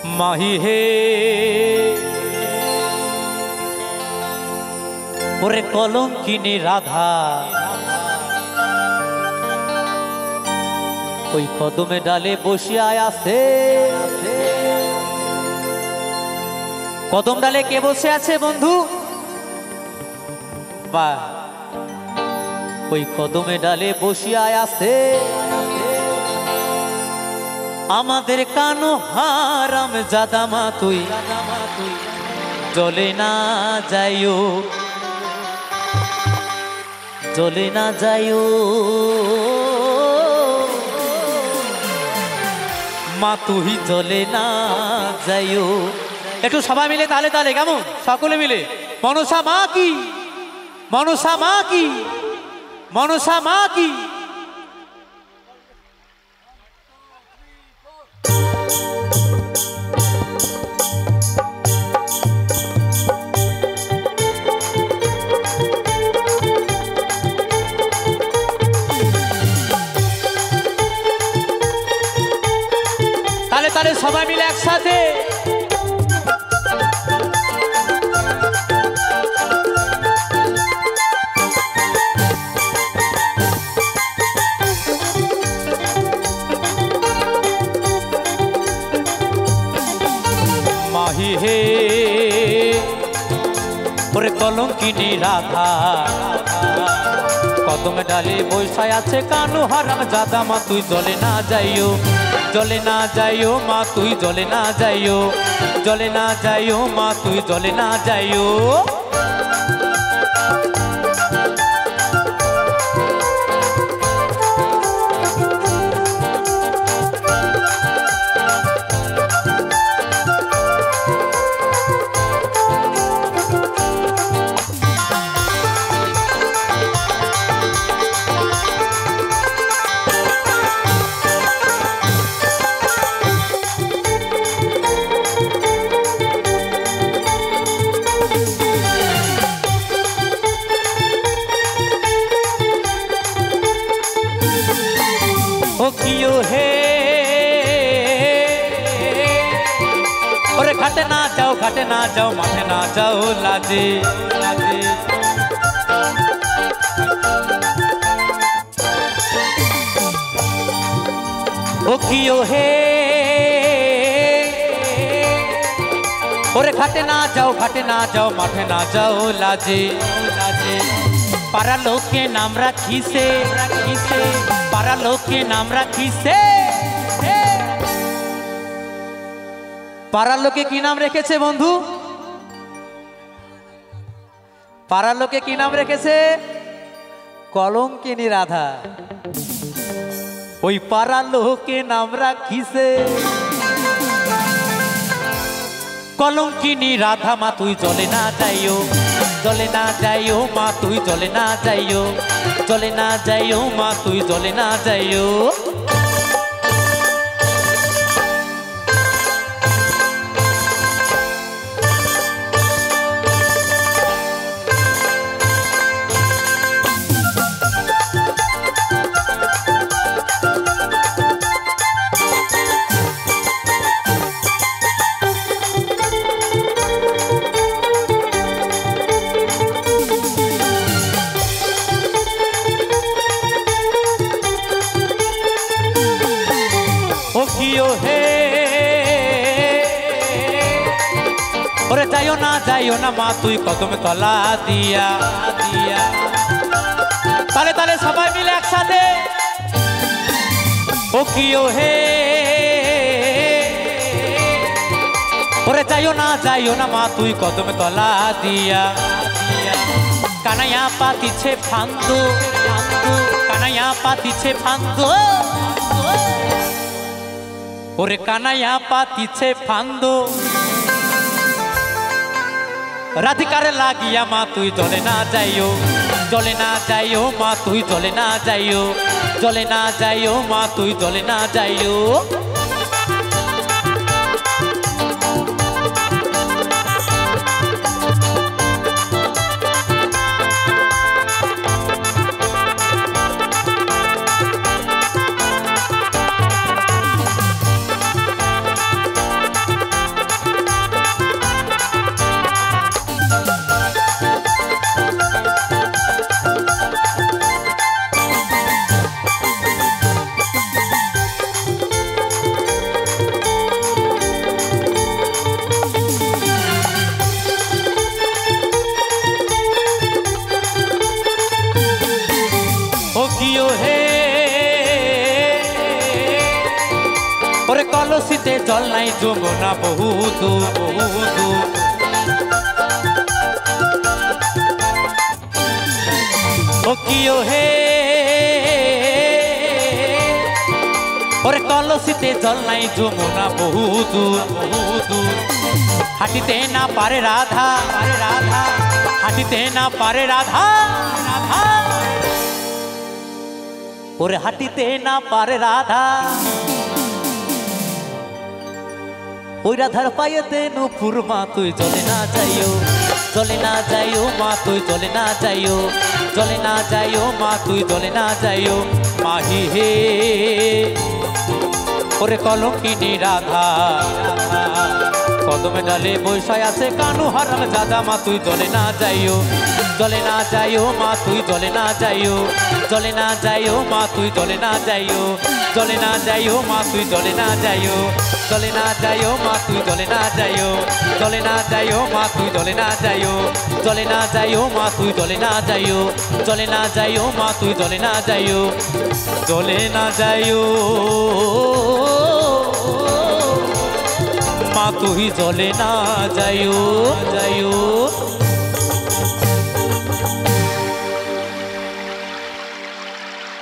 माही हे ओरे कलंकिनी राधा ओई कदमे डाले बसिया आछे कदम डाले के बसे आछे बंधु बा ओई कदमे डाले बसिया आछे आमादेर कानो हाराम जादा मा तुई जले ना जाइयो जले ना जाइयो मा तुई जले ना जाइयो एकटू सबाई मिले ताले ताले केमन सकले मिले मनसा मा की मनसा मा की मनसा मा की ताले सबाई मिले एक साथे माही हे ओरे कलंकिनी राधा कदम डाले बसाय आछे कानो हाराम जादा मा तुई जले ना जाइयो जले ना जाइयो मा तुई जले ना जाइयो जले ना जाइयो मा तुई जले ना जाइयो कियो हे ओरे घाटे ना जाओ माठे ना जाओ लाजे लाजे ओ कियो हे ओरे घाटे ना जाओ माठे ना जाओ लाजे लाजे पारा लोक के नाम राखी से पारा लोक के नाम राखी से पारा लोके की नाम रेखेছে बंधु पारा लोके की नाम रेखेছে कलंकिनी राधा ओई पारा लोके नाम राखी से कलंकिनी राधा मा तुई जले ना जाइयो मा तुई जले ना जाइयो मा तुई जले ना जाइयो कियो हे ओरे जाइयो ना मा तुई कदम तला दिया दिया ताले ताले सबाई मिले एक साथे ओ कियो हे ओरे जाइयो ना मा तुई कदम तला दिया दिया कानाया पातिछे फांदो कानाया पातिछे फांदो ओरे कानाया पातिछे फांदो राधिकारे लागिया मा तुई जले ना जाइयो मा तुई जले ना जाइयो मा तुई जले ना जाइयो কলসিতে জল নাই যমুনা বহু দূর বহু দূর। ও কিও হে ওরে কলসিতে জল নাই যমুনা বহু দূর বহু দূর। হাঁটিতে না পারে রাধা পারে রাধা, হাঁটিতে না পারে রাধা রাধা, ওরে হাঁটিতে না পারে রাধা। ওই রাধার পায়েতে নুপুর মা তুই জলে না যাইও, জলে না যাইও মা তুই জলে না যাইও, জলে না যাইও মা তুই জলে না যাইও। মাহি হে ওরে কলঙ্কিনী রাধা, কদমে ডালে বৈশায় আছে কানু হারাম দাদা, মা তুই জলে না যাইও, জলে না যাইও মা তুই জলে না যাইও, জলে না যাইও মা তুই জলে না যাইও, জলে না যাইও মা তুই জলে না যাইও, জলে না যাইও মা তুই জলে না যাইও, জলে না যাইও মা তুই জলে না যাইও, জলে না যাইও মা তুই জলে না যাইও, জলে না যাইও মা তুই জলে না যাইও, জলে না যাইও মা তুই জলে না যাইও যাইও।